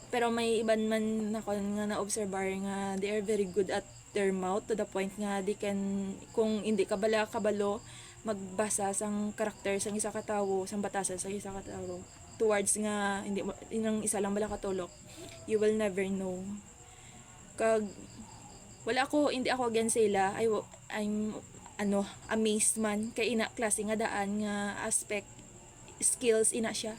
Pero may iban man ako nga na-observer nga they are very good at their mouth to the point nga they can, kung hindi ka bala kabalo, magbasa sang karakter sang isa ka tawo, sang batasan sa isa ka tawo, towards nga hindi mo inang isa lang bala katulok, you will never know. Kag wala ako, hindi ako against sila. I'm amazed man kay ina klase nga daan nga aspect skills ina siya.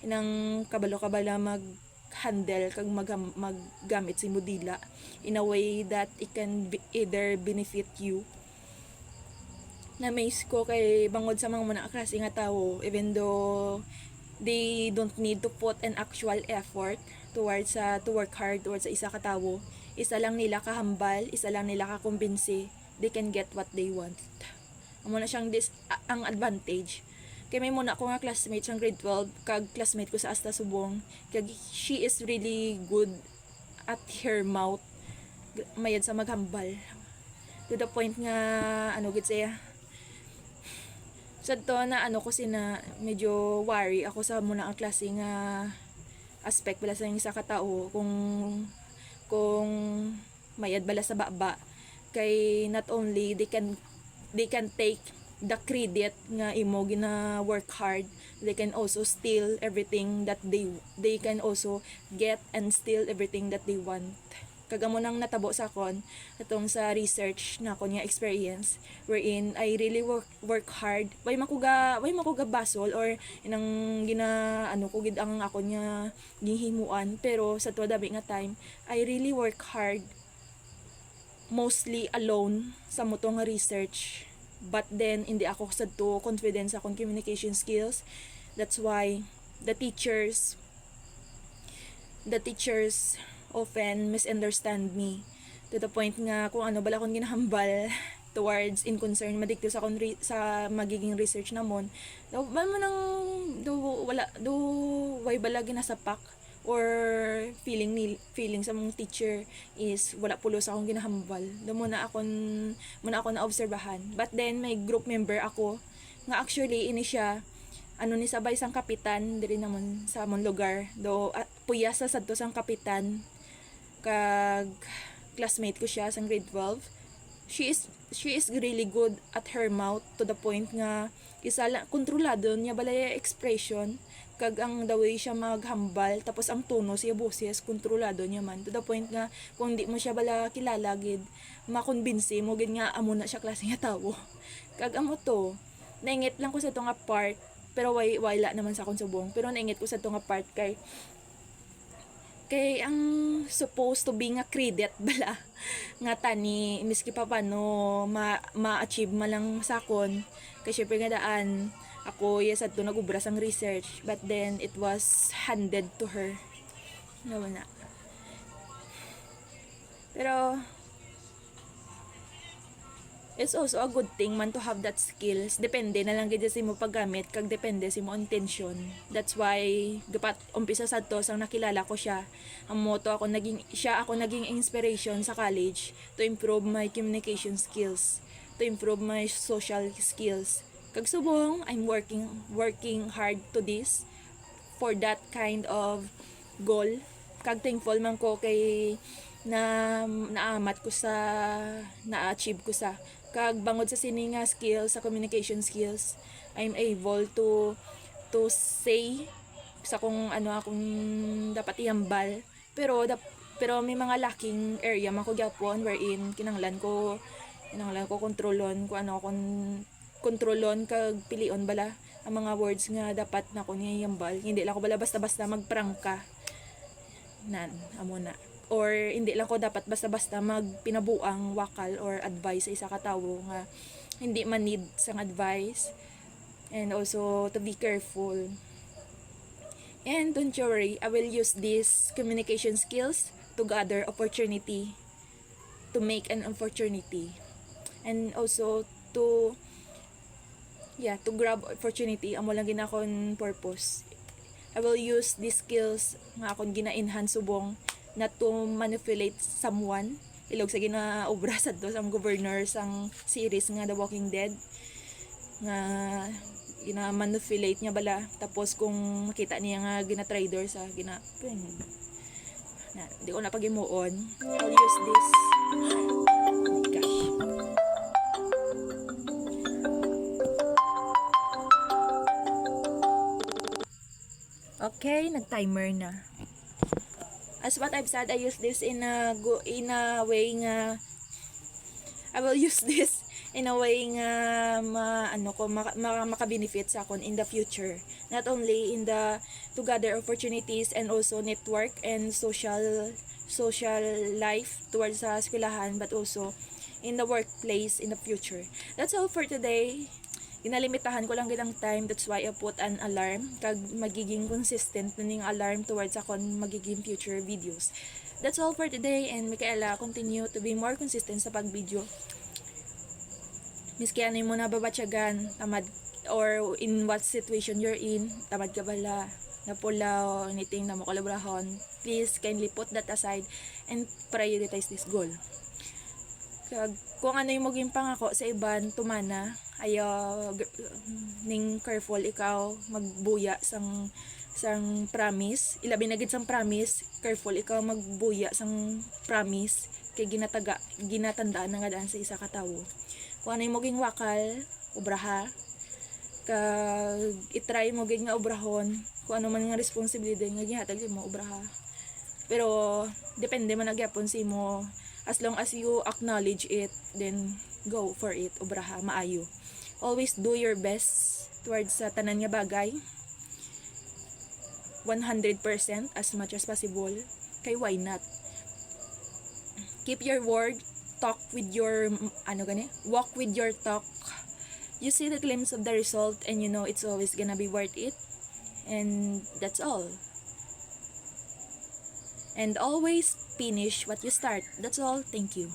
Inang kabalo-kabala mag-handle kag maggamit si modila in a way that it can either benefit you. Na-amaze ko kay bangod sa mga muna klase nga tao, even though they don't need to put an actual effort towards to work hard towards sa isa ka tawo, isa lang nila kahambal, isa lang nila kakumbinsi, they can get what they want. Amo na siyang ang advantage. Kay may muna ko nga classmate siyang grade 12, kag classmate ko sa Asta Subong, kag she is really good at her mouth, mayad sa maghambal. To the point nga, gid siya, sa to na ko sina medyo worry ako sa muna ang klase nga aspect bala sa isa ka tao, kung mayad bala sa baba, kay not only they can take the credit nga imo gina work hard, they can also steal everything that they can also get and steal everything that they want. Kagamo nang natabo sa kon atong sa research na kon nga experience wherein I really work hard, way makuga basol or inang gina ko gid ang ako nya gihimuan, pero sa tuwa dabi nga time I really work hard mostly alone sa motong nga research, but then hindi ako sad to confidence akong communication skills. That's why the teachers often misunderstand me to the point nga kung ano bala akong ginahambal towards in concern madikto sa sa magiging research namon, daw man mo nang way bala ginasapak or feeling sa mong teacher is wala pulos akong ginahambal. Do muna ako na obserbahan. But then may group member ako nga actually ini siya ni sabay sang kapitan diri namon sa among lugar. Do puya sa sadto sang kapitan, kag classmate ko siya sa grade 12. She is really good at her mouth to the point nga isa lang kontrolado niya balay expression, kag ang the way siya maghambal, tapos ang tono siya boses kontrolado niya man to the point nga kung di mo siya bala kilala gid makonbinsi mo gid nga amo na siya klase nga tawo. Kag amo to naingit lang ko sa to nga part, pero wala naman sa akong subong, pero naingit ko sa to nga part kay ang supposed to be nga credit bala nga tani miski pa paano ma-achieve malang sakon, kay syempre nga daan ako yes at to nagubra sang research, but then it was handed to her na. Pero it's also a good thing man to have that skills. Depende na lang gid sa mo paggamit, kag depende sa mo intention. That's why dapat umpisa sa to sang nakilala ko siya. Ang motto ako naging inspiration sa college to improve my communication skills, to improve my social skills. Kag subong I'm working hard to this for that kind of goal. Kag thankful man ko kay naamat ko sa na-achieve ko sa, kag bangod sa sini nga skills, sa communication skills, I'm able to say sa kung akong dapat ihambal, pero may mga lacking area man ko gyapon wherein kinahanglan ko kontrolon kung kontrolon kag pilion bala ang mga words nga dapat na ko niya ihambal. Hindi lang ko bala basta-basta magprangka amo na, or hindi lang ko dapat basta-basta magpinabuang wakal or advice sa isa ka tawo nga hindi man need sang advice. And also to be careful, and don't worry, I will use these communication skills to gather opportunity, to make an opportunity, and also to grab opportunity. Amo lang ginakon purpose. I will use these skills nga akong gina-enhance subong not to manipulate someone. Ilog sa ginaobra sa to sang governor sang series nga The Walking Dead nga gina-manipulate niya bala, tapos kung makita niya nga gina-trader sa Na, di ko na pag-imuon. I'll use this. Oh my gosh. Okay, nag-timer na. As what I've said, I use this in a way nga I will use this in a way nga maka-benefit sa akon in the future. Not only in the to gather opportunities and also network and social life towards sa eskwelahan, but also in the workplace in the future. That's all for today. Ginalimitahan ko lang gilang time, that's why I put an alarm kag magiging consistent na ning alarm towards akon magiging future videos. That's all for today, and Micaela, continue to be more consistent sa pag-video. Miski ano mo na babatyagan, tamad, or in what situation you're in, tamad ka bala, napula o anything na mo kalabrahon, please kindly put that aside and prioritize this goal. Kag kung ano yung maging pangako sa iban, tumana, ayaw ning careful ikaw magbuya sang promise, ilabi na gid sang promise, careful ikaw magbuya sang promise kay ginatandaan na nga daan sa isa ka tawo. Kung ano yung maging wakal, obraha, kag itry mo gid nga obrahon, kung ano man nga responsibilidad nga gihatag mo obraha. Pero depende man nagyapon si mo, as long as you acknowledge it, then go for it, obraha, maayo. Always do your best towards sa tanan nga bagay, 100% as much as possible. Kay why not? Keep your word, talk with your walk with your talk. You see the glimpse of the result and you know it's always gonna be worth it. And that's all. And always finish what you start. That's all. Thank you.